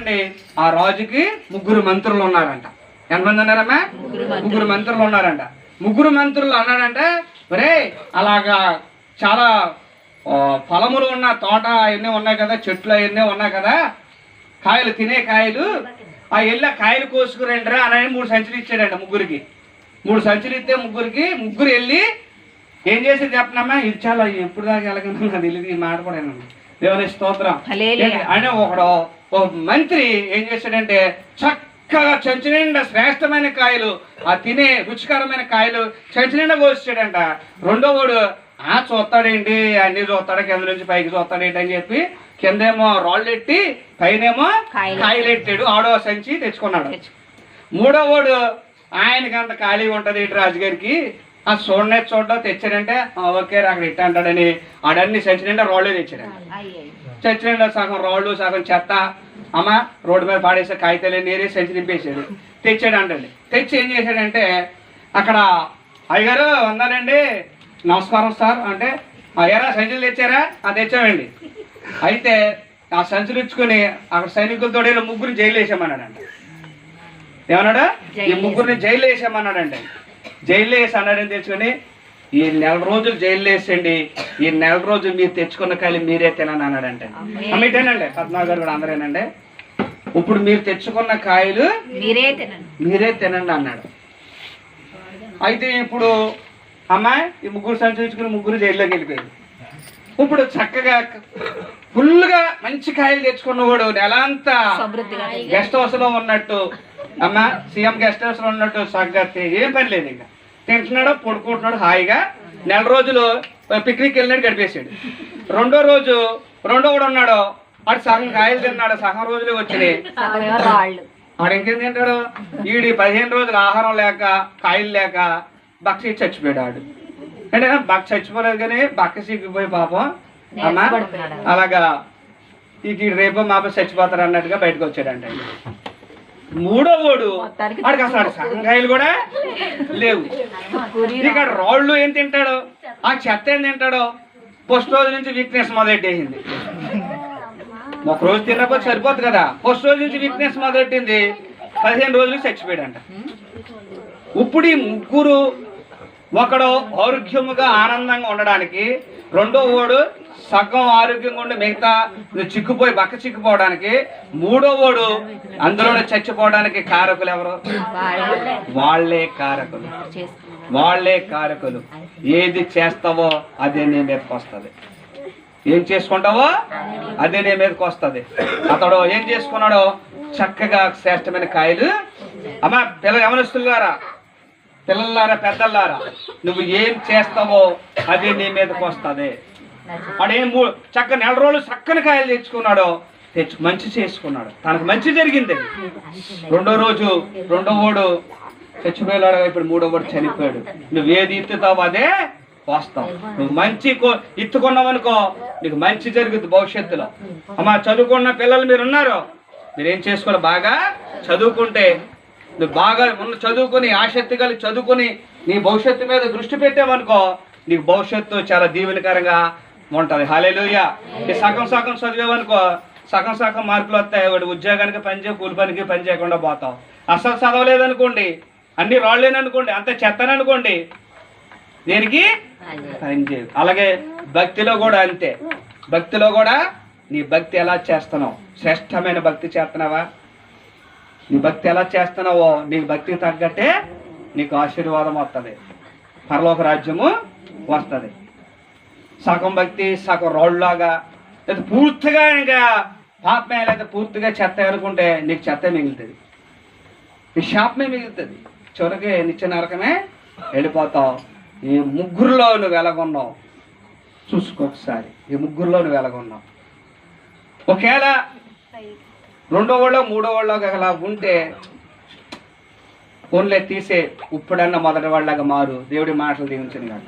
చూడండి, ఆ రాజుకి 3 మంత్రులు ఉన్నారంట. ఎంతమంది ఉన్నారమ్మా? 3 మంత్రులు ఉన్నారంట. 3 మంత్రులు అన్నాడంటే, ఒరే అలాగా చాలా ఫలములు ఉన్న తోట అవన్నీ ఉన్నాయి కదా, చెట్లు అవన్నీ ఉన్నాయి కదా, కాయలు తినే కాయలు, ఆ వెళ్ళి కాయలు కోసుకురండిరా అని 3 సంచులు ఇచ్చాడంట. 3 సంచులు ఇస్తే ముగ్గురు వెళ్ళి ఏం చేసి చెప్పనమ్మా, ఇది చాలా ఎప్పుడు దాకా ఎలాగన్నా నాకు తెలియదు, ఈ మాట కూడా దేవుని స్తోత్రం అని ఒక మంత్రి ఏం చేశాడంటే చక్కగా సంచి నిండా శ్రేష్టమైన కాయలు, ఆ తినే రుచికరమైన కాయలు సంచి నిండా కోసాడంట. రెండో వాడు చూస్తాడేంటి, అన్ని చూస్తాడు, కింద నుంచి పైకి చూస్తాడేంటి అని చెప్పి కిందేమో రాళ్ళు ఎట్టి పైనేమో కాయలు ఎట్టాడు. ఆడో సంచి తెచ్చుకున్నాడు. మూడో వాడు ఆయనకి అంత ఖాళీ ఉంటుంది ఇటు రాజుగారికి, ఆ చూడడం తెచ్చాడంటే ఓకే అక్కడ ఇట్ట అంటాడని ఆడన్ని సంచి నిండా రాళ్ళే తెచ్చాడంట. సంచి నిండా సగం రాళ్ళు సగం చెత్త అమ్మ రోడ్డు మీద పాడేసే కాగితాలు నేరే సంచి నింపేసాడు. తెచ్చాడు అంటండి. తెచ్చి ఏం చేశాడంటే అక్కడ అయ్యగారు వందాలండి, నమస్కారం సార్ అంటే, అయ్యారా సంచులు తెచ్చారా? తెచ్చామండి. అయితే ఆ సంచులు ఇచ్చుకొని అక్కడ సైనికులతో 3 జైలు వేసామన్నాడంట. ఏమన్నాడు? ఈ 3 జైలు వేసామన్నాడండి. జైలు వేసి అన్నాడని తెచ్చుకొని, ఈ 4 రోజులు జైలు వేసండి, ఈ 4 రోజులు మీరు తెచ్చుకున్న కాయలు మీరే తినని అన్నాడంటే. అమ్మేటేనండి 14 గారు కూడా అందరేనండి. ఇప్పుడు మీరు తెచ్చుకున్న కాయలు మీరే తినండి అన్నాడు. అయితే ఇప్పుడు అమ్మాయి ఈ 3 సంచులు ఇచ్చుకుని 3 జైల్లోకి వెళ్ళిపోయాడు. ఇప్పుడు చక్కగా ఫుల్గా మంచి కాయలు తెచ్చుకున్నవాడు నెలంతా గెస్ట్ హౌస్ లో ఉన్నట్టు, అమ్మ సీఎం గెస్ట్ హౌస్ లో ఉన్నట్టు చక్కగా ఏం పని లేదు, ఇంకా తింటున్నాడు పడుకుంటున్నాడు హాయిగా. 4 రోజులు పిక్నిక్ వెళ్ళినట్టు గడిపేసాడు. రెండో కూడా ఉన్నాడు, వాడు సగం కాయలు తిన్నాడు, సగం రోజులే వచ్చినాయి. వాడు ఇంకేం తింటాడు? ఈడి 15 రోజులు ఆహారం లేక కాయలు లేక బక్క చచ్చిపోయాడు. ఆడు అంటే బక్క చచ్చిపోలేదు కానీ బక్క సిగ్గిపోయి పాపం అమ్మ అలాగా ఈ రేపు మాప చచ్చిపోతారు అన్నట్టుగా బయటకు వచ్చాడంట. మూడో వాడు వాడికి అసలు సగం కాయలు కూడా లేవు. ఇక్కడ రాళ్ళు ఏం తింటాడు, ఆ చెత్త ఏం తింటాడో. ఫస్ట్ రోజు నుంచి వీక్నెస్ మొదలెట్టేసింది. ఒక రోజు తిన్నప్పుడు సరిపోతుంది కదా, ఫస్ట్ రోజు నుంచి వీక్నెస్ మొదలెట్టింది. 15 రోజులు చచ్చిపోయాడంట. ఇప్పుడు ఈ 3 ఒకడు ఆరోగ్యముగా ఆనందంగా ఉండడానికి, రెండో వాడు సగం ఆరోగ్యంగా ఉండి మిగతా చిక్కుపోయి బక్క చిక్కుపోవడానికి, మూడో వాడు అందులో చచ్చిపోవడానికి కారకులు ఎవరు? వాళ్ళే కారకులు. ఏది చేస్తావో అదే నీ మీదకి వస్తుంది, ఏం చేసుకుంటావో అదే నీ మీదకి వస్తుంది. అతడు ఏం చేసుకున్నాడో చక్కగా శ్రేష్టమైన కాయలు. అమ్మ పిల్లలారా పెద్దలారా, నువ్వు ఏం చేస్తావో అది నీ మీదకి వస్తుంది. వాడేం చక్క 4 రోజులు చక్కని కాయలు తెచ్చుకున్నాడో మంచి చేసుకున్నాడు, తనకు మంచి జరిగింది. రెండో వాడు చచ్చిపోయాడు. ఇప్పుడు మూడో వాడు చనిపోయాడు. నువ్వు ఏది ఇత్తుతావో అదే వస్తావు. నువ్వు మంచి ఇత్తుకున్నావు అనుకో నీకు మంచి జరుగుతుంది భవిష్యత్తులో. అమ్మా చదువుకున్న పిల్లలు మీరు ఉన్నారు, మీరేం చేసుకోవాలి, బాగా చదువుకుంటే నువ్వు బాగా చదువుకొని ఆసక్తి కలిగి చదువుకొని నీ భవిష్యత్తు మీద దృష్టి పెట్టావనుకో నీకు భవిష్యత్తు చాలా దీవెనకరంగా ఉంటుంది. హల్లెలూయా. సగం చదివేవనుకో సగం మార్కులు వస్తాయి. వాడు ఉద్యోగానికి పనిచేయ కూలి పనికి పని చేయకుండా పోతావు. అసలు చదవలేదనుకోండి, అన్ని రాళ్ళేననుకోండి, అంత చెత్తననుకోండి, దేనికి పని చేయదు. అలాగే భక్తిలో కూడా అంతే. భక్తిలో కూడా నీ భక్తి ఎలా చేస్తున్నావు? శ్రేష్టమైన భక్తి చేస్తున్నావా? నీ భక్తి ఎలా చేస్తున్నావో నీకు భక్తికి తగ్గట్టే నీకు ఆశీర్వాదం వస్తుంది, పరలోక రాజ్యము వస్తుంది. సగం భక్తి సగం రాళ్ళలాగా లేదా పూర్తిగా ఇంకా పాపమే లేదా పూర్తిగా చెత్త అనుకుంటే నీకు చెత్త మిగులుతుంది, నీ శాపమే మిగులుతుంది. చివరికి నిత్య నరకమే వెళ్ళిపోతావు. ఈ 3లో నువ్వు ఎలాగొన్నావు చూసుకో ఒకసారి. ఈ 3లో నువ్వు ఎలాగొన్నావు? ఒకవేళ రెండో వాళ్ళో మూడో వాళ్ళో అలా ఉంటే ఫోన్లే తీసే, ఇప్పుడన్నా మొదటి వాళ్ళగా మారు. దేవుడి మాటలు దీవించను కాక.